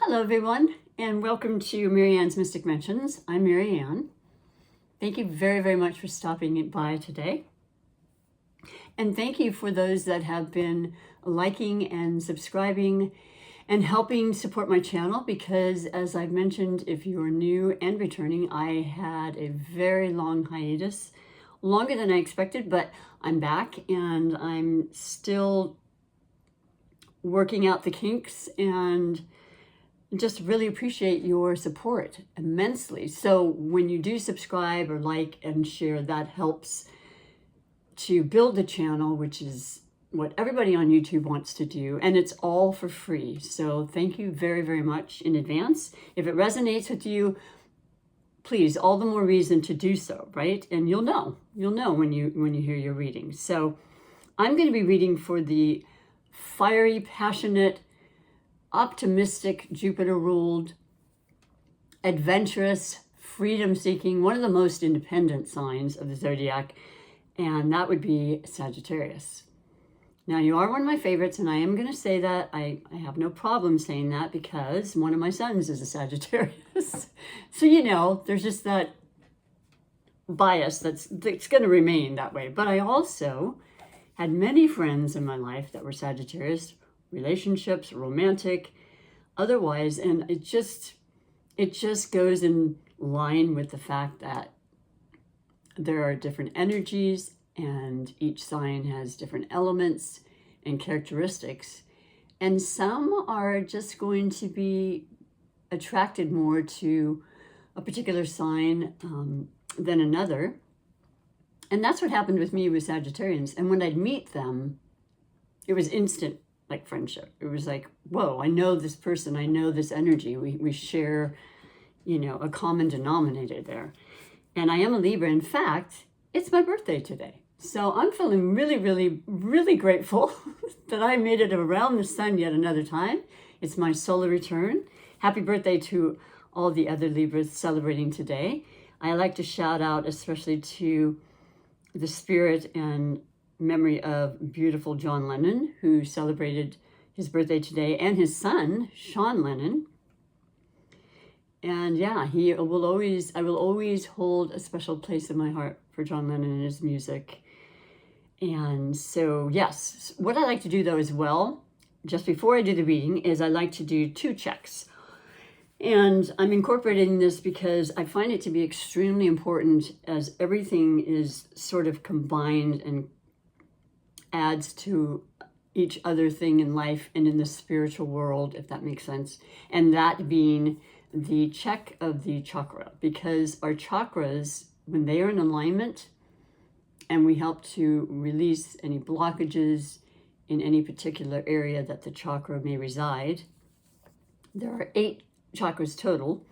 Hello everyone, and welcome to Marianne's Mystic Mentions. I'm Marianne. Thank you very, very much for stopping by today. And thank you for those that have been liking and subscribing and helping support my channel, because as I've mentioned, if you are new and returning, I had a very long hiatus, longer than I expected, but I'm back and I'm still working out the kinks and just really appreciate your support immensely. So when you do subscribe or like and share, that helps to build the channel, which is what everybody on YouTube wants to do, and it's all for free. So thank you very, very much in advance. If it resonates with you, please, all the more reason to do so, right? And you'll know when you hear your reading. So I'm going to be reading for the fiery, passionate, optimistic, Jupiter-ruled, adventurous, freedom-seeking, one of the most independent signs of the zodiac, and that would be Sagittarius. Now, you are one of my favorites, and I am going to say that. I have no problem saying that because one of my sons is a Sagittarius. So, you know, there's just that bias that's going to remain that way. But I also had many friends in my life that were Sagittarius, relationships, romantic, otherwise, and it just goes in line with the fact that there are different energies and each sign has different elements and characteristics, and some are just going to be attracted more to a particular sign than another. And that's what happened with me with Sagittarians. And when I'd meet them, it was instant, like friendship. It was like, whoa, I know this person, I know this energy. We share, you know, a common denominator there. And I am a Libra. In fact, it's my birthday today. So I'm feeling really, really, really grateful that I made it around the sun yet another time. It's my solar return. Happy birthday to all the other Libras celebrating today. I like to shout out especially to the spirit and memory of beautiful John Lennon, who celebrated his birthday today, and his son, Sean Lennon. And yeah, I will always hold a special place in my heart for John Lennon and his music. And so, yes, what I like to do though as well, just before I do the reading, is I like to do 2 checks. And I'm incorporating this because I find it to be extremely important, as everything is sort of combined and adds to each other thing in life and in the spiritual world, if that makes sense. And that being the check of the chakra, because our chakras, when they are in alignment and we help to release any blockages in any particular area that the chakra may reside, there are 8 chakras total.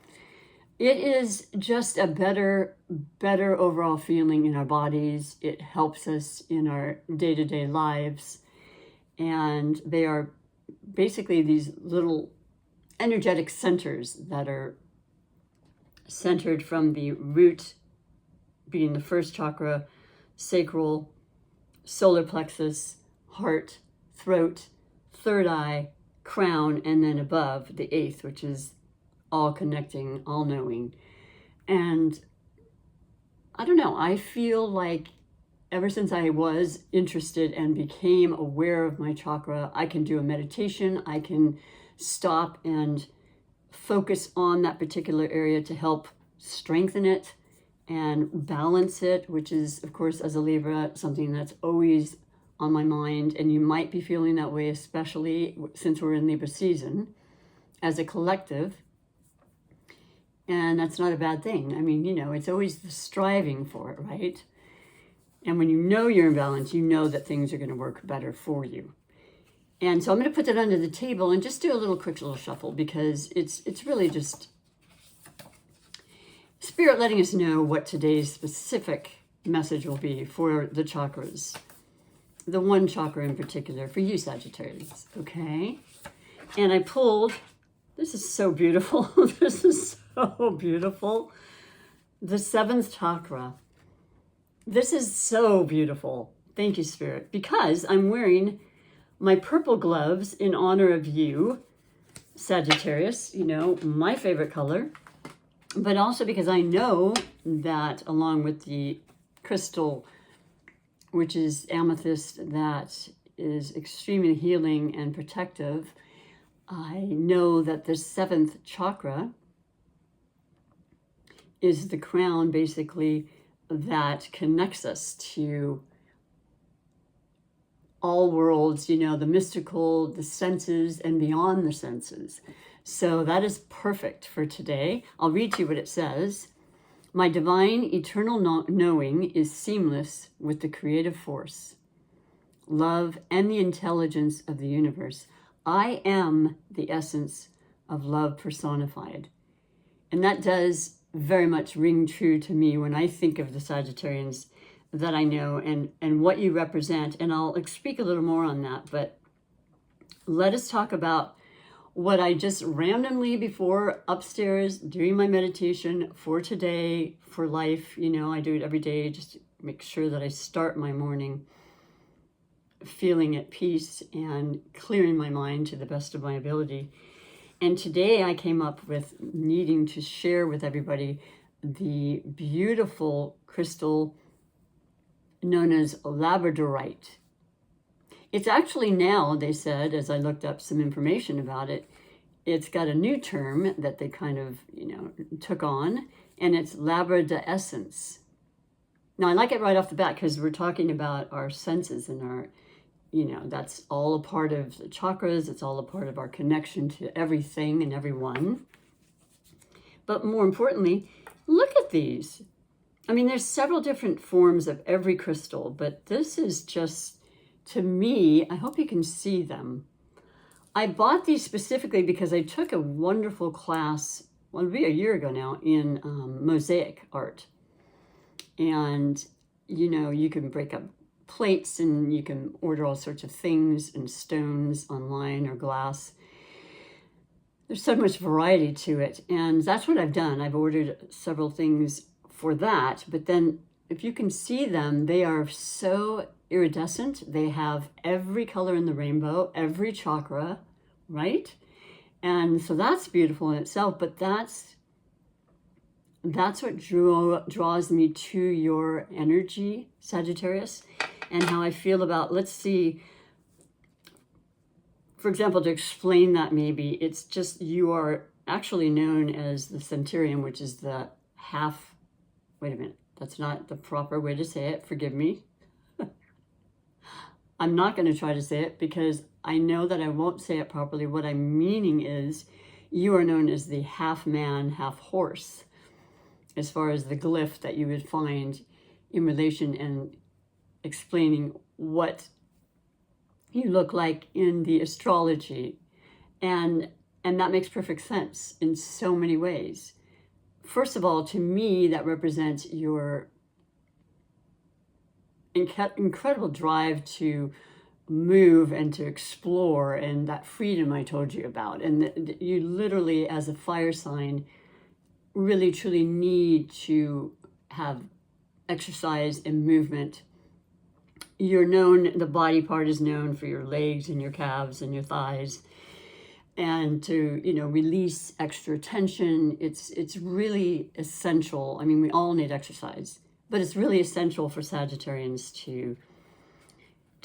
It is just a better overall feeling in our bodies. It helps us in our day-to-day lives. And they are basically these little energetic centers that are centered from the root, being the first chakra, sacral, solar plexus, heart, throat, third eye, crown, and then above the 8th, which is all connecting, all knowing. And I don't know, I feel like ever since I was interested and became aware of my chakra, I can do a meditation, I can stop and focus on that particular area to help strengthen it and balance it, which is, of course, as a Libra, something that's always on my mind. And you might be feeling that way, especially since we're in Libra season as a collective. And that's not a bad thing. I mean, you know, it's always the striving for it, right? And when you know you're in balance, you know that things are going to work better for you. And so I'm going to put that under the table and just do a quick little shuffle, because it's really just Spirit letting us know what today's specific message will be for the chakras. The one chakra in particular for you, Sagittarius, okay? And I pulled, this is so beautiful. This is so beautiful. The 7th chakra. This is so beautiful. Thank you, Spirit, because I'm wearing my purple gloves in honor of you, Sagittarius, my favorite color, but also because I know that along with the crystal, which is amethyst, that is extremely healing and protective, I know that the 7th chakra is the crown, basically, that connects us to all worlds, the mystical, the senses, and beyond the senses. So that is perfect for today. I'll read to you what it says. My divine eternal knowing is seamless with the creative force, love, and the intelligence of the universe. I am the essence of love personified. And that does very much ring true to me when I think of the Sagittarians that I know and what you represent. And I'll speak a little more on that. But let us talk about what I just randomly before upstairs doing my meditation for today, for life. I do it every day just to make sure that I start my morning feeling at peace and clearing my mind to the best of my ability. And today I came up with needing to share with everybody the beautiful crystal known as labradorite. It's actually now, they said, as I looked up some information about it, it's got a new term that they kind of, took on, and it's labradescence. Now, I like it right off the bat because we're talking about our senses and our, that's all a part of the chakras. It's all a part of our connection to everything and everyone. But more importantly, look at these. I mean, there's several different forms of every crystal, but this is just, to me, I hope you can see them. I bought these specifically because I took a wonderful class, well, it'll be a year ago now, in mosaic art. And, you can break up plates and you can order all sorts of things and stones online or glass. There's so much variety to it. And that's what I've done. I've ordered several things for that. But then if you can see them, they are so iridescent. They have every color in the rainbow, every chakra, right? And so that's beautiful in itself. But that's what draws me to your energy, Sagittarius, and how I feel about, let's see, for example, to explain that maybe, it's just you are actually known as the centurion, which is the half, wait a minute, that's not the proper way to say it, forgive me. I'm not going to try to say it because I know that I won't say it properly. What I'm meaning is you are known as the half man, half horse, as far as the glyph that you would find in relation and explaining what you look like in the astrology. And that makes perfect sense in so many ways. First of all, to me, that represents your incredible drive to move and to explore, and that freedom I told you about. And you literally, as a fire sign, really truly need to have exercise and movement. You're known, the body part is known for your legs and your calves and your thighs, and to release extra tension. It's really essential. I mean, we all need exercise, but it's really essential for Sagittarians to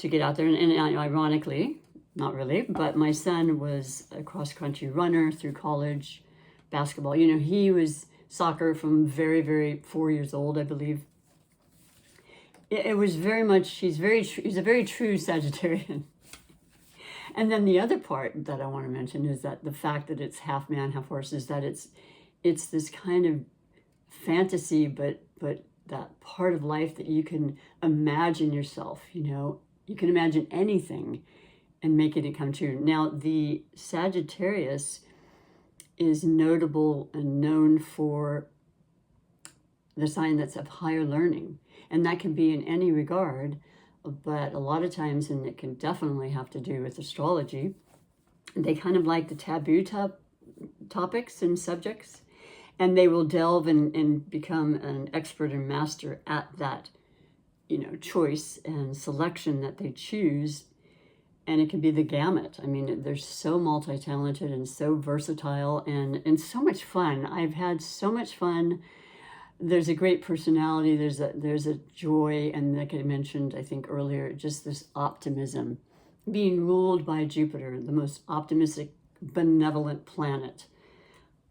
get out there. And ironically, not really, but my son was a cross-country runner through college, basketball. He was soccer from very, very 4 years old, I believe. It was very much, he's a very true Sagittarian. And then the other part that I want to mention is that the fact that it's half man, half horse, is that it's this kind of fantasy, but that part of life that you can imagine yourself, you can imagine anything and making it come true. Now, the Sagittarius is notable and known for the sign that's of higher learning. And that can be in any regard, but a lot of times, and it can definitely have to do with astrology, they kind of like the taboo topics and subjects, and they will delve and become an expert and master at that, choice and selection that they choose. And it can be the gamut. I mean, they're so multi-talented and so versatile and so much fun. I've had so much fun. There's a great personality. There's a joy. And like I mentioned, I think earlier, just this optimism. Being ruled by Jupiter, the most optimistic, benevolent planet.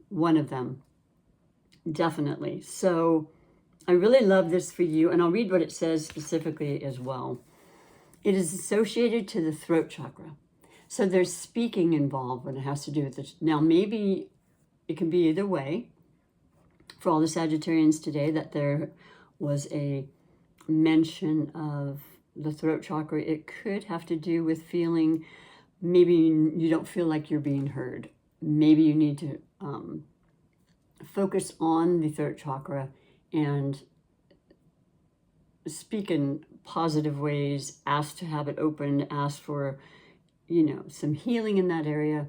One of them, definitely. So I really love this for you. And I'll read what it says specifically as well. It is associated to the throat chakra. So there's speaking involved when it has to do with this. Now, maybe it can be either way. For all the Sagittarians today, that there was a mention of the throat chakra. It could have to do with feeling maybe you don't feel like you're being heard. Maybe you need to focus on the throat chakra and speak in positive ways, ask to have it open, ask for, some healing in that area,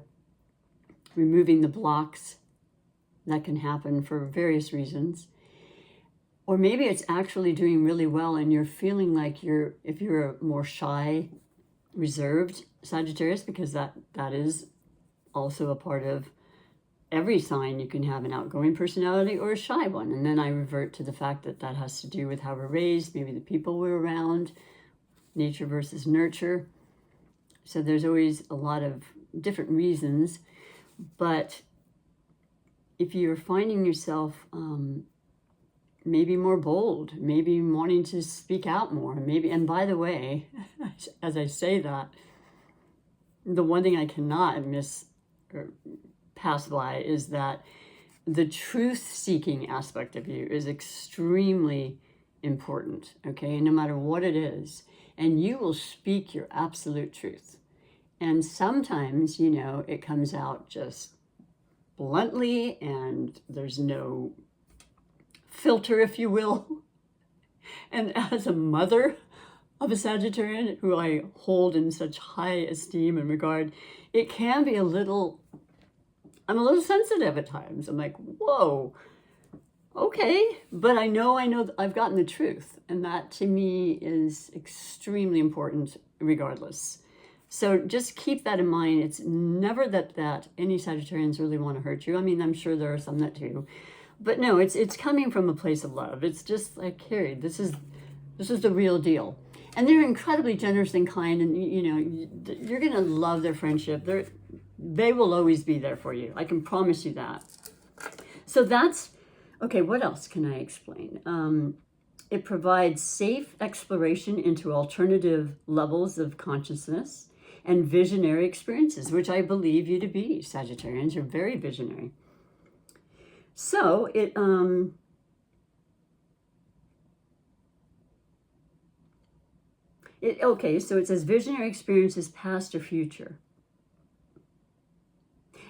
removing the blocks that can happen for various reasons. Or maybe it's actually doing really well and you're feeling like if you're a more shy, reserved Sagittarius, because that is also a part of every sign. You can have an outgoing personality or a shy one. And then I revert to the fact that that has to do with how we're raised, maybe the people we're around, nature versus nurture. So there's always a lot of different reasons. But if you're finding yourself maybe more bold, maybe wanting to speak out more, maybe, and by the way, as I say that, the one thing I cannot pass by is that the truth-seeking aspect of you is extremely important, okay? No matter what it is, and you will speak your absolute truth. And sometimes, it comes out just bluntly and there's no filter, if you will. And as a mother of a Sagittarian who I hold in such high esteem and regard, it can be I'm a little sensitive at times. I'm like, whoa, okay. But I know I've gotten the truth. And that to me is extremely important regardless. So just keep that in mind. It's never that any Sagittarians really want to hurt you. I mean, I'm sure there are some that do. But no, it's coming from a place of love. It's just like, Carrie, this is the real deal. And they're incredibly generous and kind, and you're going to love their friendship. They will always be there for you. I can promise you that. So that's, okay, what else can I explain? It provides safe exploration into alternative levels of consciousness and visionary experiences, which I believe you to be, Sagittarians. You're very visionary. So it so it says visionary experiences past or future.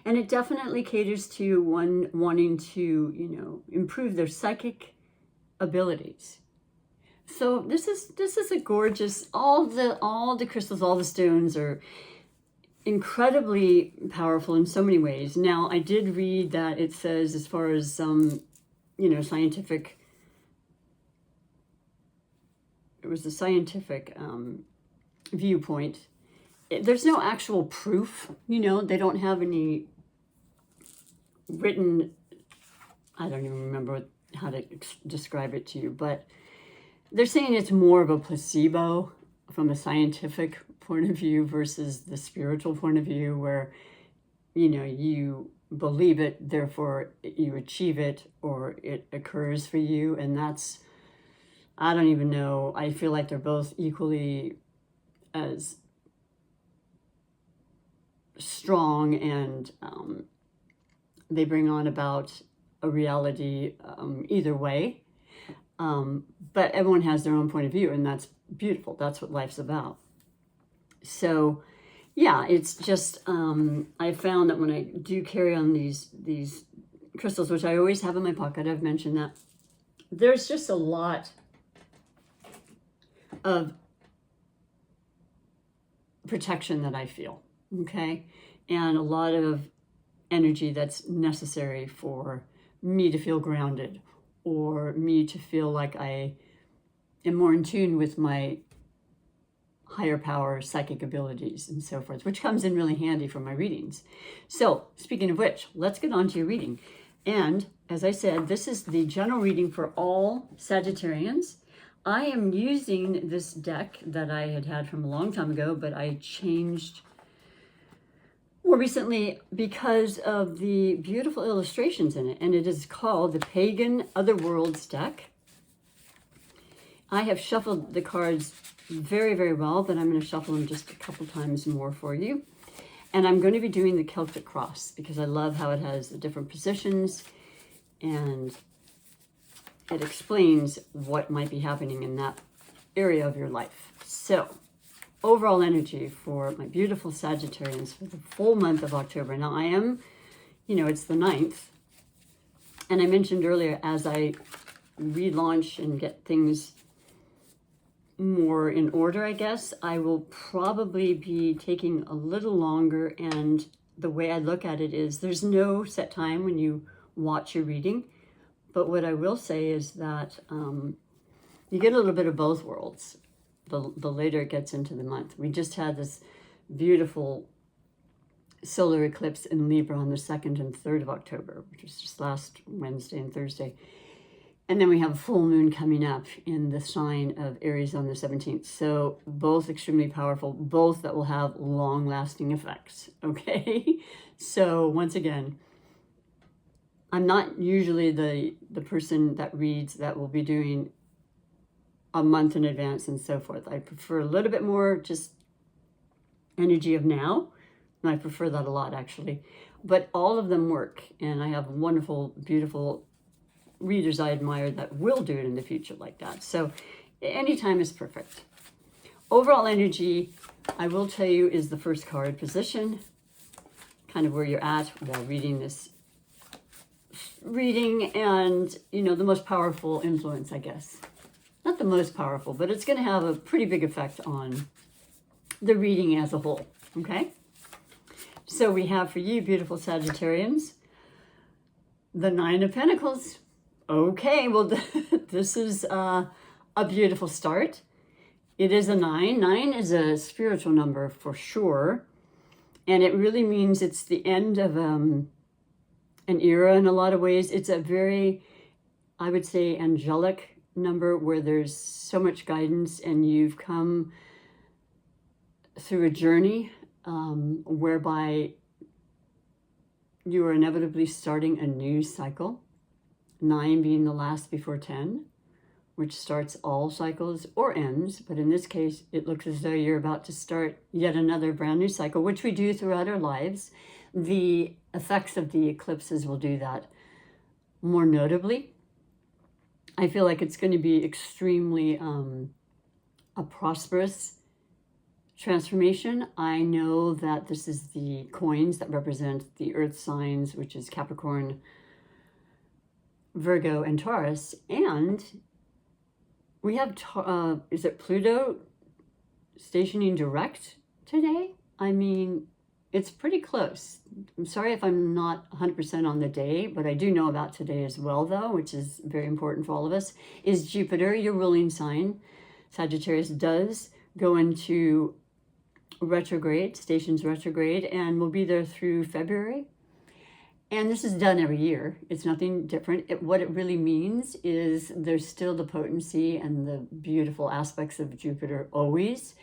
And it definitely caters to one wanting to, improve their psychic abilities. So this is a gorgeous, all the crystals, all the stones are incredibly powerful in so many ways. Now, I did read that it says, as far as some, scientific, it was a scientific viewpoint. There's no actual proof, they don't have any written, I don't even remember how to describe it to you, but they're saying it's more of a placebo from a scientific point of view versus the spiritual point of view, where, you believe it, therefore you achieve it, or it occurs for you. And that's, I don't even know. I feel like they're both equally as strong, and they bring on about a reality either way. But everyone has their own point of view, and that's beautiful. That's what life's about. So, yeah, it's just, I found that when I do carry on these crystals, which I always have in my pocket, I've mentioned that, there's just a lot of protection that I feel, okay? And a lot of energy that's necessary for me to feel grounded, or me to feel like I am more in tune with my higher power, psychic abilities, and so forth, which comes in really handy for my readings. So, speaking of which, let's get on to your reading. And as I said, this is the general reading for all Sagittarians. I am using this deck that I had from a long time ago, but I changed more recently because of the beautiful illustrations in it, and it is called the Pagan Other Worlds deck. I have shuffled the cards very, very well, but I'm going to shuffle them just a couple times more for you. And I'm going to be doing the Celtic Cross because I love how it has the different positions and it explains what might be happening in that area of your life. So, overall energy for my beautiful Sagittarians for the full month of October. Now, I am, it's the 9th. And I mentioned earlier, as I relaunch and get things more in order, I guess, I will probably be taking a little longer. And the way I look at it is there's no set time when you watch your reading. But what I will say is that you get a little bit of both worlds the later it gets into the month. We just had this beautiful solar eclipse in Libra on the 2nd and 3rd of October, which was just last Wednesday and Thursday. And then we have a full moon coming up in the sign of Aries on the 17th. So both extremely powerful, both that will have long-lasting effects, okay? So once again, I'm not usually the person that reads that will be doing a month in advance and so forth. I prefer a little bit more just energy of now. And I prefer that a lot, actually. But all of them work. And I have wonderful, beautiful readers I admire that will do it in the future like that. So anytime is perfect. Overall energy, I will tell you, is the first card, position, kind of where you're at while reading this reading, and the most powerful influence, I guess. Not the most powerful, but it's going to have a pretty big effect on the reading as a whole, okay? So we have for you, beautiful Sagittarians, the 9 of Pentacles. Okay, well, this is a beautiful start. It is a 9. 9 is a spiritual number for sure, and it really means it's the end of an era in a lot of ways. It's a very, I would say, angelic number where there's so much guidance and you've come through a journey whereby you are inevitably starting a new cycle. 9 being the last before 10, which starts all cycles or ends. But in this case, it looks as though you're about to start yet another brand new cycle, which we do throughout our lives. The effects of the eclipses will do that more notably. I feel like it's going to be extremely a prosperous transformation. I know that this is the coins that represent the earth signs, which is Capricorn, Virgo, and Taurus. And we have, is it Pluto stationing direct today? I mean, it's pretty close. I'm sorry if I'm not 100% on the day, but I do know about today as well, though, which is very important for all of us, is Jupiter, your ruling sign. Sagittarius does go into retrograde, stations retrograde, and will be there through February. And this is done every year. It's nothing different. What it really means is there's still the potency and the beautiful aspects of Jupiter always.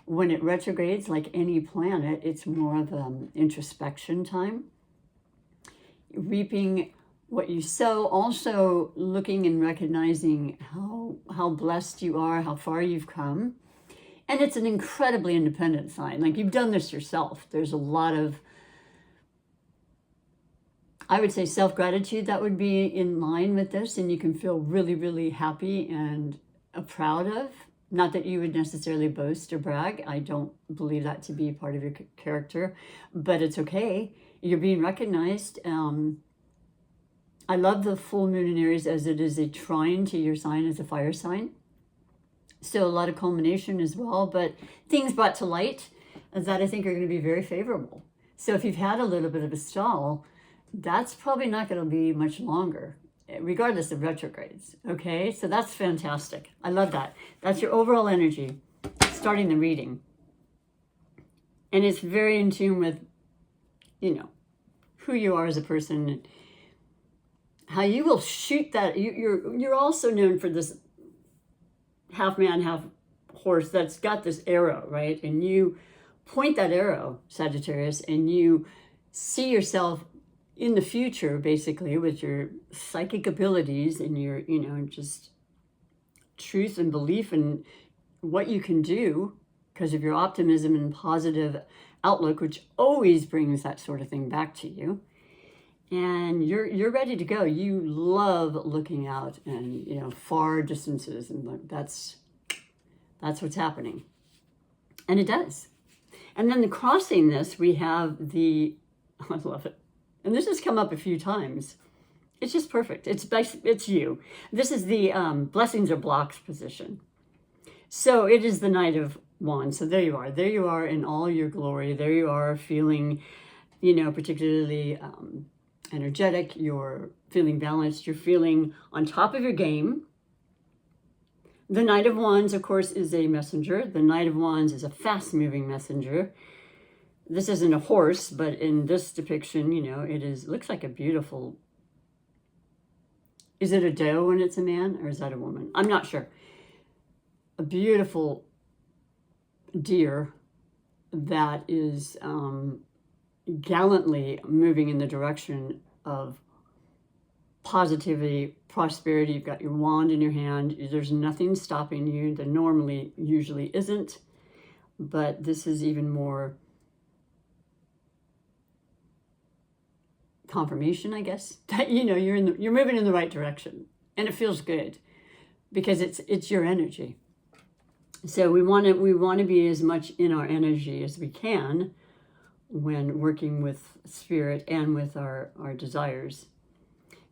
When it retrogrades, like any planet, it's more of an introspection time. Reaping what you sow, also looking and recognizing how blessed you are, how far you've come. And it's an incredibly independent sign. Like, you've done this yourself. There's a lot of, I would say, self-gratitude that would be in line with this, and you can feel really, really happy and proud of. Not that you would necessarily boast or brag. I don't believe that to be part of your character, but it's okay. You're being recognized. I love the full moon in Aries as it is a trine to your sign as a fire sign. So a lot of culmination as well, but things brought to light that I think are going to be very favorable. So if you've had a little bit of a stall, that's probably not going to be much longer, regardless of retrogrades. Okay, so that's fantastic. I love that. That's your overall energy starting the reading. And it's very in tune with, who you are as a person, how you will shoot that. You're also known for this half man, half horse that's got this arrow, right? And you point that arrow, Sagittarius, and you see yourself in the future, basically, with your psychic abilities and your, just truth and belief in what you can do because of your optimism and positive outlook, which always brings that sort of thing back to you. And you're ready to go. You love looking out and, far distances, and that's what's happening. And it does. And then crossing this, we have I love it. And this has come up a few times. It's just perfect. It's you. This is the blessings or blocks position. So it is the Knight of Wands. So there you are. There you are in all your glory. There you are feeling, particularly energetic. You're feeling balanced. You're feeling on top of your game. The Knight of Wands, of course, is a messenger. The Knight of Wands is a fast-moving messenger. This isn't a horse, but in this depiction, it looks like a beautiful... Is it a doe when it's a man, or is that a woman? I'm not sure. A beautiful deer that is gallantly moving in the direction of positivity, prosperity. You've got your wand in your hand. There's nothing stopping you. There usually isn't, but this is even more confirmation, I guess, that you're moving in the right direction, and it feels good because it's your energy. So we want to be as much in our energy as we can when working with spirit and with our desires.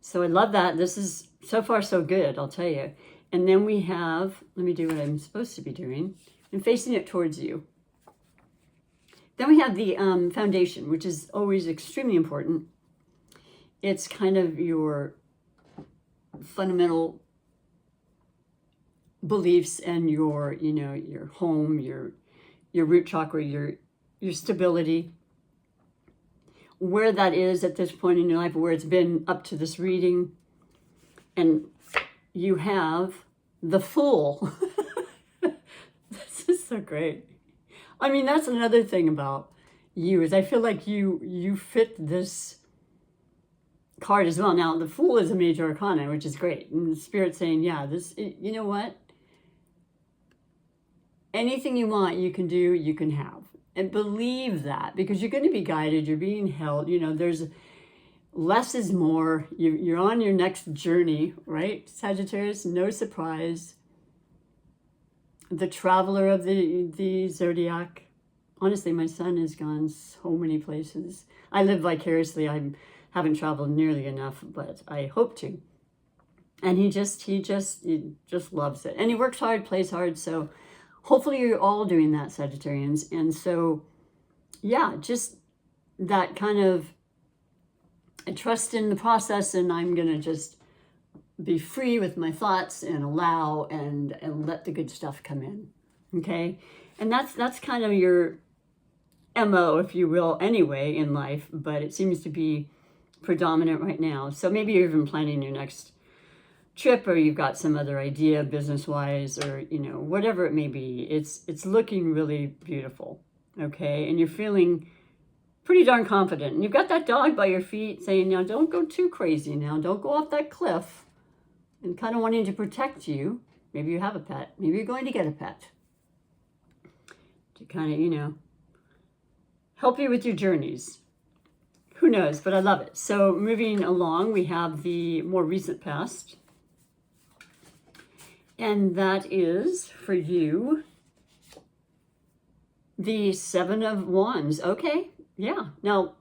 So I love that. This is so far so good, I'll tell you. And then we have, let me do what I'm supposed to be doing, and facing it towards you. Then we have the foundation, which is always extremely important. It's kind of your fundamental beliefs and your home, your root chakra, your stability, where that is at this point in your life, where it's been up to this reading. And you have the Fool. This is so great. I mean, that's another thing about you, is I feel like you fit this card as well. Now, the Fool is a major arcana, which is great. And the Spirit's saying, yeah, you know what? Anything you want, you can do, you can have. And believe that, because you're going to be guided, you're being held, there's less is more. You're on your next journey, right, Sagittarius? No surprise. The traveler of the zodiac. Honestly, my son has gone so many places. I live vicariously. I haven't traveled nearly enough, but I hope to. And he just loves it. And he works hard, plays hard. So hopefully you're all doing that, Sagittarians. And so, yeah, just that kind of trust in the process, and I'm going to just be free with my thoughts and allow and let the good stuff come in. Okay? And that's kind of your MO, if you will, anyway, in life, but it seems to be predominant right now. So maybe you're even planning your next trip, or you've got some other idea business-wise, or whatever it may be. It's looking really beautiful, okay? And you're feeling pretty darn confident. And you've got that dog by your feet saying, now don't go too crazy now. Don't go off that cliff, and kind of wanting to protect you. Maybe you have a pet. Maybe you're going to get a pet to kind of, help you with your journeys. Who knows? But I love it. So moving along, we have the more recent past. And that is, for you, the Seven of Wands. Okay, yeah. Now,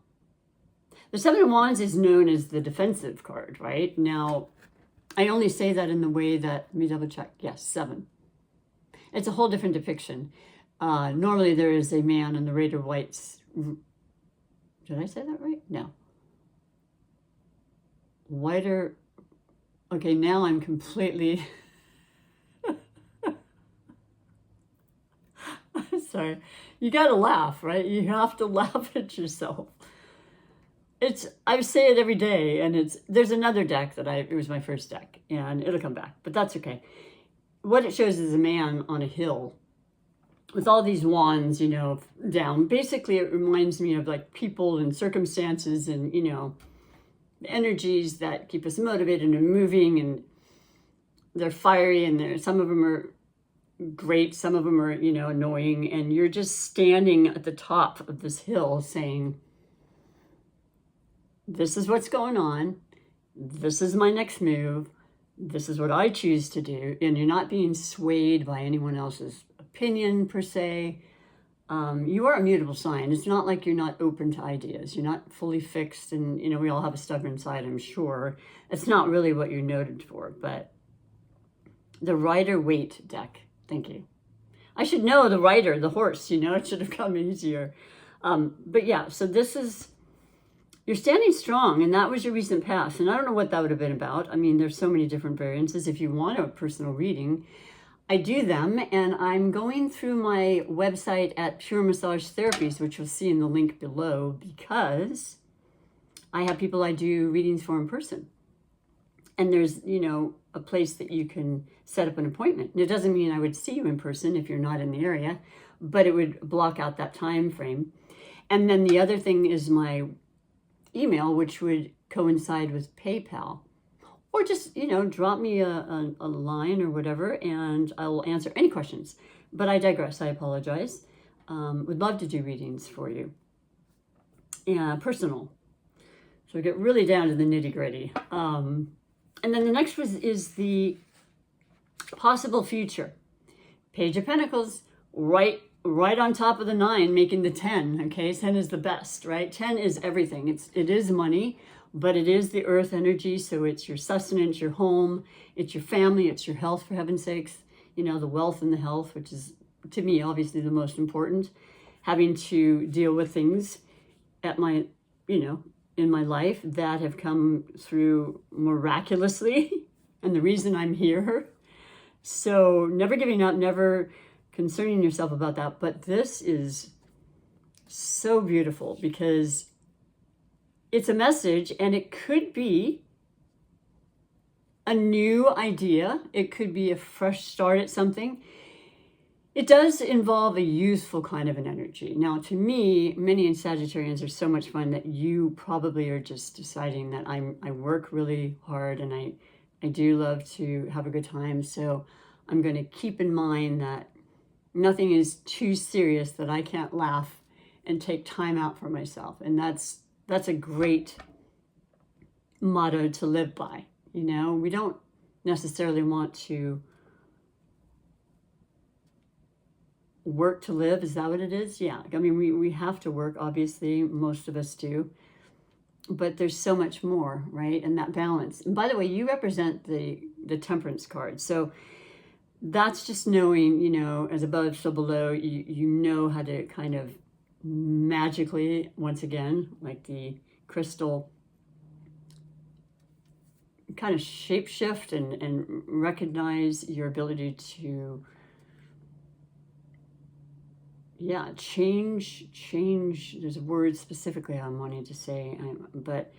the Seven of Wands is known as the defensive card, right? Now, I only say that in the way that, let me double check. Yes, 7. It's a whole different depiction. Normally there is a man in the Raider Whites. Did I say that right? No. Whiter. Okay, now I'm completely... Sorry. You got to laugh, right? You have to laugh at yourself. I say it every day, and there's another deck it was my first deck, and it'll come back, but that's okay. What it shows is a man on a hill with all these wands, down. Basically, it reminds me of like people and circumstances and, the energies that keep us motivated and moving, and they're fiery, and some of them are great, some of them are, annoying, and you're just standing at the top of this hill saying, this is what's going on, this is my next move, this is what I choose to do, and you're not being swayed by anyone else's opinion per se. You are a mutable sign. It's not like you're not open to ideas. You're not fully fixed, and we all have a stubborn side, I'm sure. It's not really what you're noted for, but the Rider-Waite deck. Thank you. I should know the rider, the horse, it should have come easier. But yeah, so this is, you're standing strong, and that was your recent past. And I don't know what that would have been about. I mean, there's so many different variances. If you want a personal reading, I do them, and I'm going through my website at Pure Massage Therapies, which you'll see in the link below, because I have people I do readings for in person. And there's, a place that you can set up an appointment. And it doesn't mean I would see you in person if you're not in the area, but it would block out that time frame. And then the other thing is my email, which would coincide with PayPal. Or just, drop me a line or whatever, and I will answer any questions. But I digress. I apologize. Would love to do readings for you. Yeah, personal. So we get really down to the nitty gritty. And then the next is the possible future. Page of Pentacles, right on top of the 9, making the 10. Okay, 10 is the best, right? 10 is everything. It is money, but it is the earth energy. So it's your sustenance, your home, it's your family, it's your health, for heaven's sakes. The wealth and the health, which is, to me, obviously the most important. Having to deal with things at my, in my life that have come through miraculously, and the reason I'm here. So never giving up, never concerning yourself about that. But this is so beautiful because it's a message, and it could be a new idea. It could be a fresh start at something. It does involve a youthful kind of an energy. Now, to me, many Sagittarians are so much fun that you probably are just deciding that I work really hard, and I do love to have a good time. So I'm going to keep in mind that nothing is too serious that I can't laugh and take time out for myself. And that's a great motto to live by. We don't necessarily want to work to live. Is that what it is? Yeah. I mean, we have to work, obviously. Most of us do. But there's so much more, right? And that balance. And by the way, you represent the Temperance card. So that's just knowing, as above, so below, you know how to kind of magically, once again, like the crystal, kind of shapeshift and recognize your ability to change. There's a word specifically I'm wanting to say, but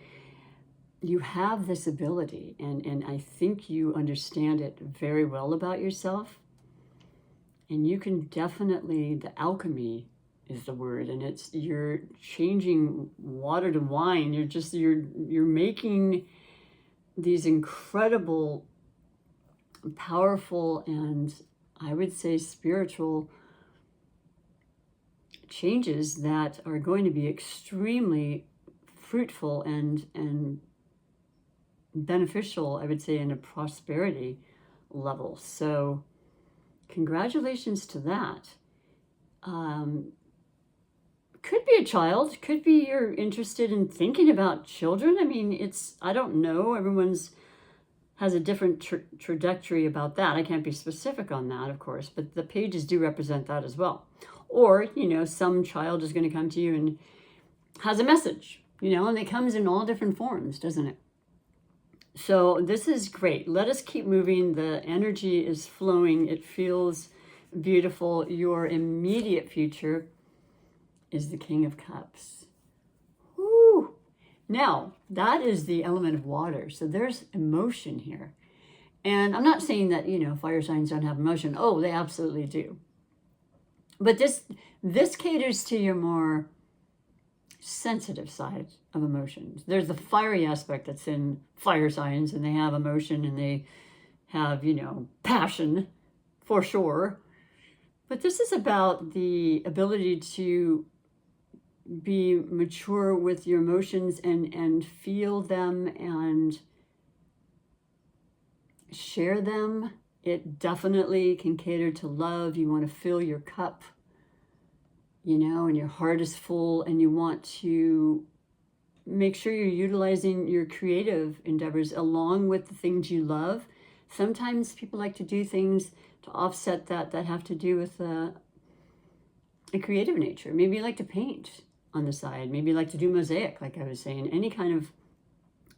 you have this ability, and I think you understand it very well about yourself. And you can definitely, the alchemy is the word, and you're changing water to wine. You're making these incredible, powerful, and I would say spiritual changes that are going to be extremely fruitful and beneficial, I would say, in a prosperity level. So congratulations to that. Could be a child, could be you're interested in thinking about children. I mean, I don't know, everyone's has a different trajectory about that. I can't be specific on that, of course, but the pages do represent that as well. Or, some child is going to come to you and has a message, and it comes in all different forms, doesn't it? So this is great. Let us keep moving. The energy is flowing. It feels beautiful. Your immediate future is the King of Cups. Woo! Now, that is the element of water. So there's emotion here. And I'm not saying that, fire signs don't have emotion. Oh, they absolutely do. But this caters to your more sensitive side of emotions. There's the fiery aspect that's in fire signs, and they have emotion and they have, passion for sure. But this is about the ability to be mature with your emotions and feel them and share them. It definitely can cater to love. You want to fill your cup, and your heart is full, and you want to make sure you're utilizing your creative endeavors along with the things you love. Sometimes people like to do things to offset that have to do with a creative nature. Maybe you like to paint on the side. Maybe you like to do mosaic, like I was saying. Any kind of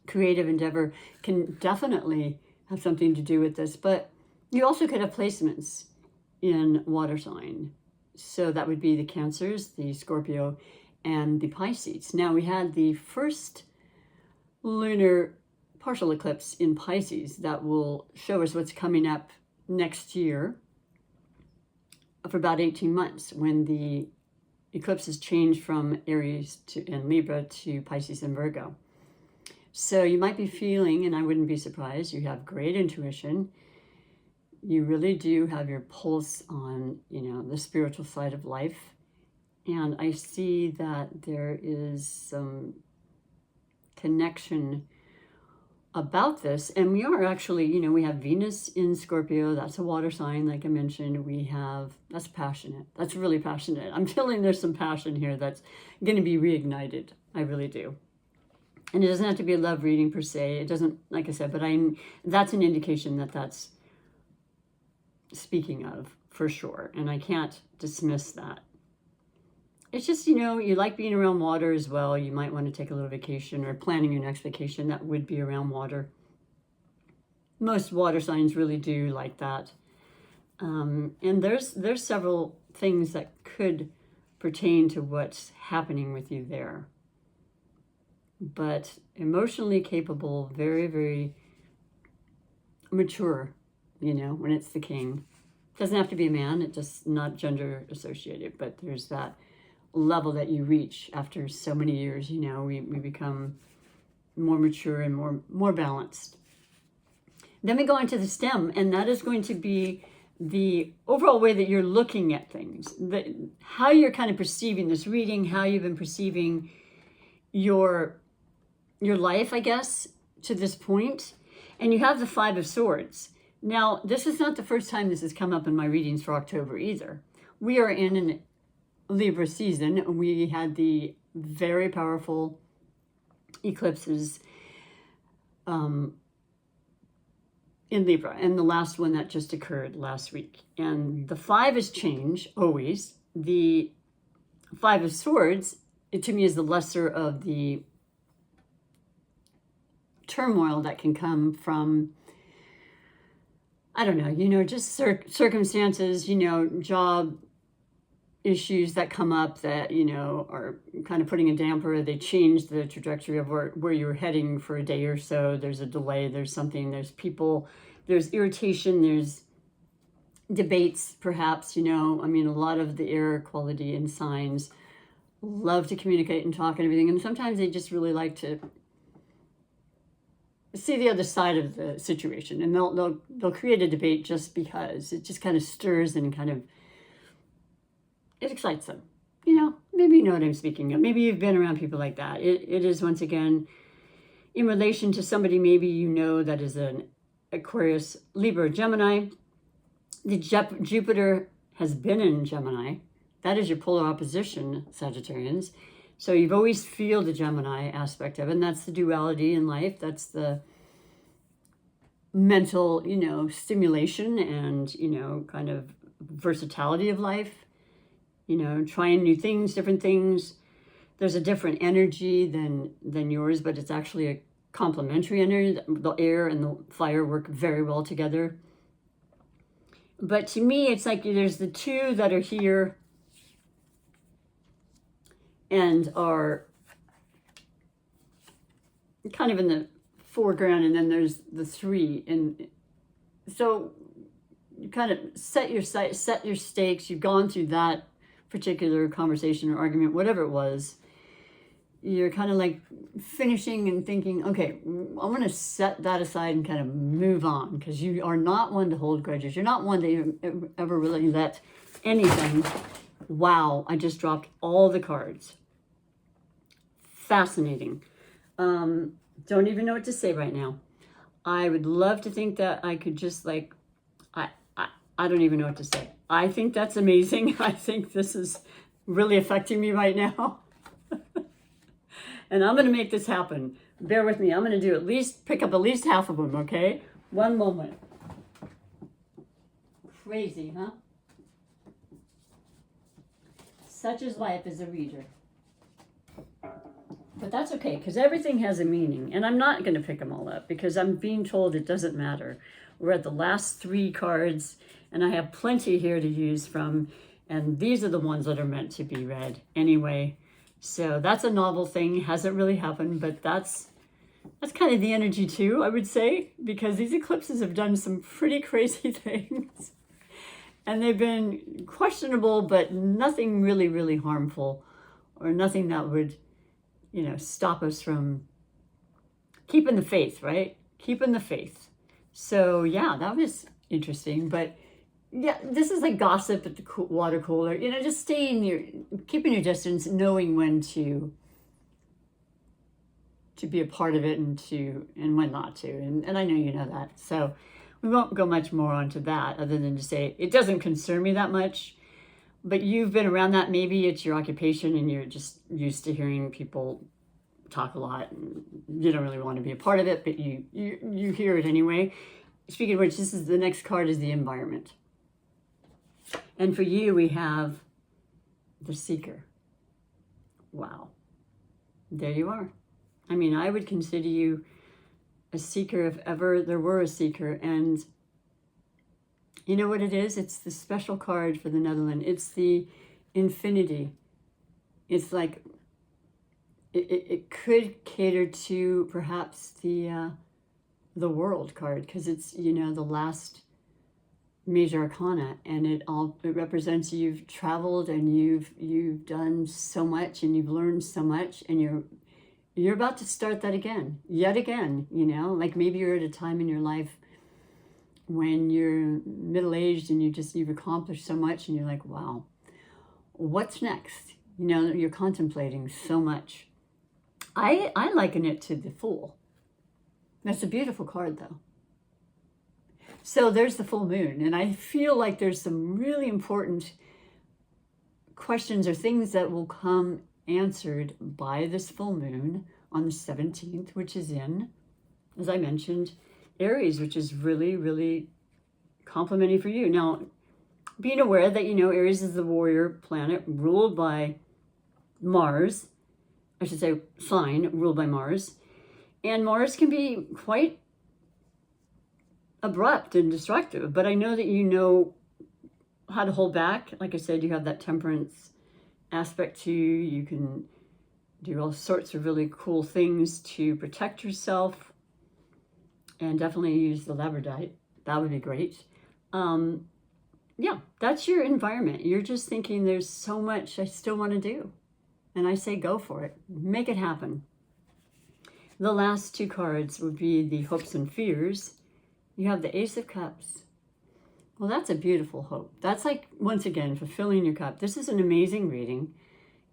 creative endeavor can definitely have something to do with this. But you also could have placements in water sign. So that would be the Cancers, the Scorpio, and the Pisces. Now, we had the first lunar partial eclipse in Pisces that will show us what's coming up next year for about 18 months when the eclipses change from Aries and Libra to Pisces and Virgo. So you might be feeling, and I wouldn't be surprised, you have great intuition. You really do have your pulse on, the spiritual side of life. And I see that there is some connection about this. And we are actually, we have Venus in Scorpio. That's a water sign, like I mentioned. That's passionate. That's really passionate. I'm feeling there's some passion here that's going to be reignited. I really do. And it doesn't have to be a love reading per se. It doesn't, like I said, but that's an indication that that's speaking of for sure. And I can't dismiss that. It's just, you like being around water as well. You might want to take a little vacation or planning your next vacation that would be around water. Most water signs really do like that. And there's several things that could pertain to what's happening with you there. But emotionally capable, very, very mature, when it's the king. It doesn't have to be a man. It's just not gender associated, but there's that level that you reach after so many years. We become more mature and more balanced. Then we go into the stem, and that is going to be the overall way that you're looking at things, how you're kind of perceiving this reading, how you've been perceiving your life, I guess, to this point. And you have the Five of Swords. Now, this is not the first time this has come up in my readings for October either. We are in an Libra season. We had the very powerful eclipses in Libra, and the last one that just occurred last week. And the five is change, always. The Five of Swords, to me, is the lesser of the turmoil that can come from, I don't know, just circumstances, job issues that come up that, are kind of putting a damper. They change the trajectory of where you're heading for a day or so. There's a delay, there's something, there's people, there's irritation, there's debates, perhaps, a lot of the air quality and signs love to communicate and talk and everything. And sometimes they just really like to see the other side of the situation, and they'll create a debate just because it just kind of stirs and kind of, it excites them. Maybe you know what I'm speaking of. Maybe you've been around people like that. It is, once again, in relation to somebody maybe that is an Aquarius, Libra, Gemini. The Jupiter has been in Gemini. That is your polar opposition, Sagittarians. So you've always feel the Gemini aspect of it, and that's the duality in life. That's the mental, stimulation and, kind of versatility of life. Trying new things, different things. There's a different energy than yours, but it's actually a complementary energy. The air and the fire work very well together. But to me, it's like there's the two that are here and are kind of in the foreground, and then there's the three. And so you kind of set your sight, set your stakes. You've gone through that particular conversation or argument, whatever it was. You're kind of like finishing and thinking, okay, I'm going to set that aside and kind of move on, because you are not one to hold grudges. You're not one to ever really let anything. Wow, I just dropped all the cards. Fascinating. Don't even know what to say right now. I would love to think that I could just like, I don't even know what to say. I think that's amazing. I think this is really affecting me right now. And I'm going to make this happen. Bear with me. I'm going to do pick up at least half of them, okay? One moment. Crazy, huh? Such is life as a reader. But that's okay, because everything has a meaning. And I'm not going to pick them all up, because I'm being told it doesn't matter. We're at the last 3 cards, and I have plenty here to use from. And these are the ones that are meant to be read anyway. So that's a novel thing. Hasn't really happened, but that's kind of the energy too, I would say, because these eclipses have done some pretty crazy things. And they've been questionable, but nothing really, really harmful, or nothing that would, stop us from keeping the faith, right? Keeping the faith. So yeah, that was interesting. But yeah, this is like gossip at the water cooler. Just keeping your distance, knowing when to be a part of it and when not to. And I know you know that. So we won't go much more onto that, other than to say it doesn't concern me that much. But you've been around that. Maybe it's your occupation and you're just used to hearing people talk a lot, and you don't really want to be a part of it, but you hear it anyway. Speaking of which, the next card is the environment. And for you, we have the seeker. Wow. There you are. I mean, I would consider you a seeker if ever there were a seeker. And you know what it is? It's the special card for the Netherlands. It's the infinity. It's like, it could cater to perhaps the world card, because it's, the last major arcana, and it represents you've traveled and you've done so much and you've learned so much, and you're about to start that yet again, like maybe you're at a time in your life when you're middle-aged and you've accomplished so much, and you're like, wow, what's next? You're contemplating so much. I liken it to the Fool. That's a beautiful card, though. So there's the full moon, and I feel like there's some really important questions or things that will come answered by this full moon on the 17th, which is in, as I mentioned, Aries, which is really, really complimenting for you. Now, being aware that, Aries is the warrior planet ruled by Mars, I should say sign ruled by Mars, and Mars can be quite abrupt and destructive, but I know that you know how to hold back. Like I said, you have that temperance aspect to you. You can do all sorts of really cool things to protect yourself, and definitely use the labradorite. That would be great. Yeah, that's your environment. You're just thinking there's so much I still want to do. And I say go for it. Make it happen. The last 2 cards would be the hopes and fears. You have the Ace of Cups. Well, that's a beautiful hope. That's like, once again, fulfilling your cup. This is an amazing reading,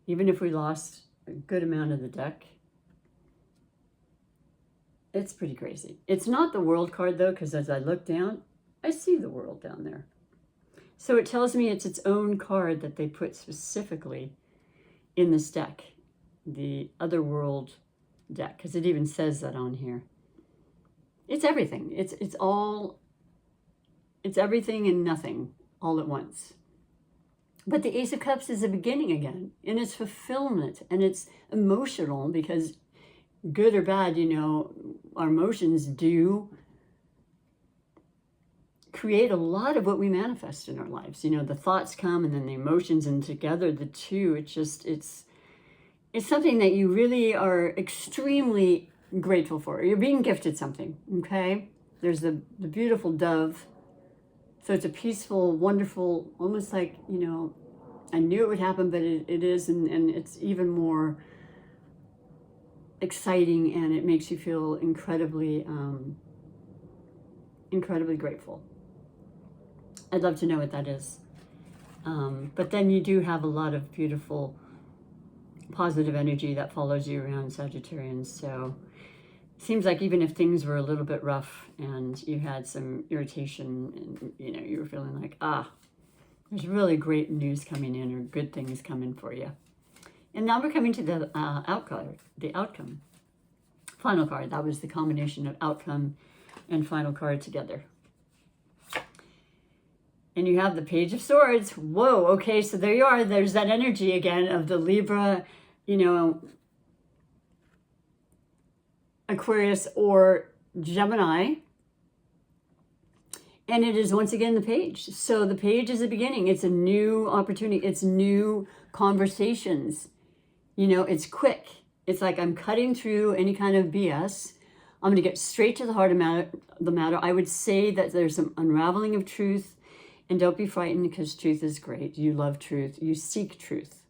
even if we lost a good amount of the deck. It's pretty crazy. It's not the World card, though, because as I look down, I see the World down there. So it tells me it's its own card that they put specifically in this deck, the Other World deck, because it even says that on here. It's everything. It's everything and nothing all at once. But the Ace of Cups is a beginning again, and it's fulfillment, and it's emotional, because good or bad, our emotions do create a lot of what we manifest in our lives. You know, the thoughts come and then the emotions, and together the two, it's something that you really are extremely grateful for. You're being gifted something, okay? There's the beautiful dove. So it's a peaceful, wonderful, almost like, you know, I knew it would happen, but it is, and it's even more exciting, and it makes you feel incredibly, incredibly grateful. I'd love to know what that is. But then you do have a lot of beautiful, positive energy that follows you around, Sagittarians. So it seems like even if things were a little bit rough and you had some irritation and, you know, you were feeling like, there's really great news coming in, or good things coming for you. And now we're coming to the outcome. Final card. That was the combination of outcome and final card together. And you have the Page of Swords. Whoa, okay, so there you are. There's that energy again of the Libra, you know, Aquarius or Gemini. And it is once again the page. So the page is the beginning. It's a new opportunity. It's new conversations. You know, it's quick. It's like I'm cutting through any kind of BS. I'm going to get straight to the heart of the matter. I would say that there's some unraveling of truth. And don't be frightened, because truth is great. You love truth. You seek truth.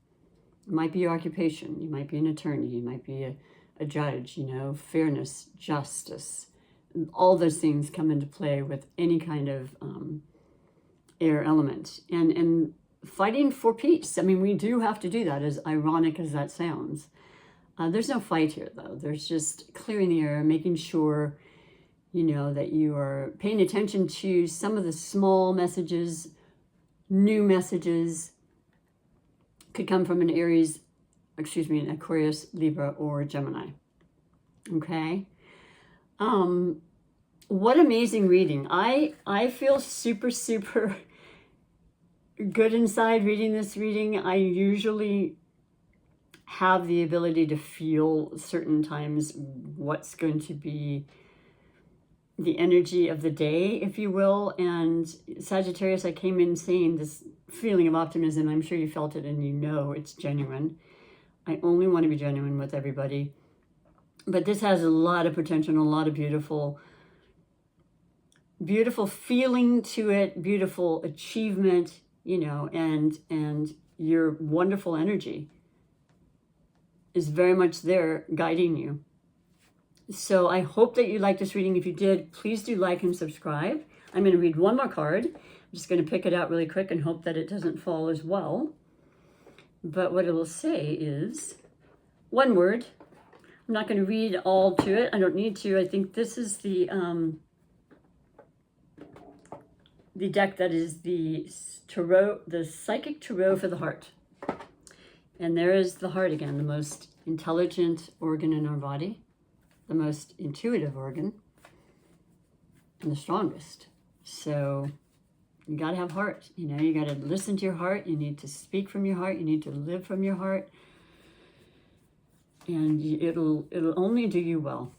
It might be your occupation. You might be an attorney. You might be a judge, you know, fairness, justice. All those things come into play with any kind of air element. And fighting for peace. I mean, we do have to do that, as ironic as that sounds. There's no fight here, though. There's just clearing the air, making sure, you know, that you are paying attention to some of the small messages, new messages. Could come from an an Aquarius, Libra, or Gemini. Okay. What amazing reading. I feel super, super good inside reading this reading. I usually have the ability to feel certain times what's going to be the energy of the day, if you will. And Sagittarius, I came in saying this feeling of optimism. I'm sure you felt it, and you know it's genuine. I only want to be genuine with everybody. But this has a lot of potential and a lot of beautiful feeling to it, beautiful achievement, you know, and your wonderful energy is very much there guiding you. So I hope that you liked this reading. If you did, please do like and subscribe. I'm going to read one more card. I'm just going to pick it out really quick and hope that it doesn't fall as well. But what it will say is one word. I'm not going to read all to it. I don't need to. I think this is the deck that is the tarot, the psychic tarot for the heart. And there is the heart again, the most intelligent organ in our body, the most intuitive organ, and the strongest. So you got to have heart. You know, you got to listen to your heart. You need to speak from your heart. You need to live from your heart. And it'll only do you well.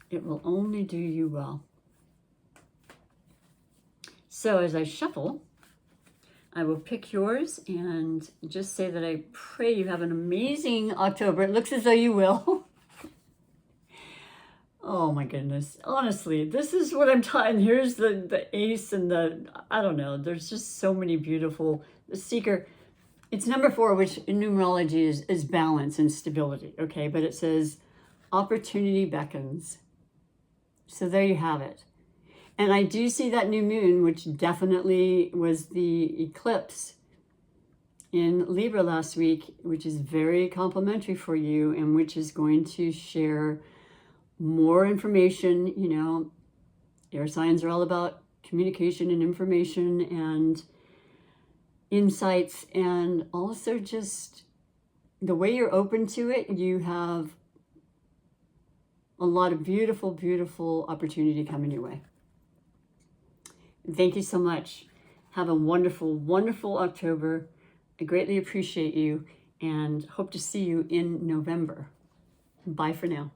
It will only do you well. So as I shuffle, I will pick yours and just say that I pray you have an amazing October. It looks as though you will. Oh my goodness. Honestly, this is what I'm talking. Here's the ace and I don't know. There's just so many beautiful, the seeker. It's number 4, which in numerology is balance and stability. Okay. But it says opportunity beckons. So there you have it. And I do see that new moon, which definitely was the eclipse in Libra last week, which is very complimentary for you and which is going to share more information. You know, air signs are all about communication and information and insights, and also just the way you're open to it. You have a lot of beautiful, beautiful opportunity coming your way. Thank you so much. Have a wonderful, wonderful October. I greatly appreciate you and hope to see you in November. Bye for now.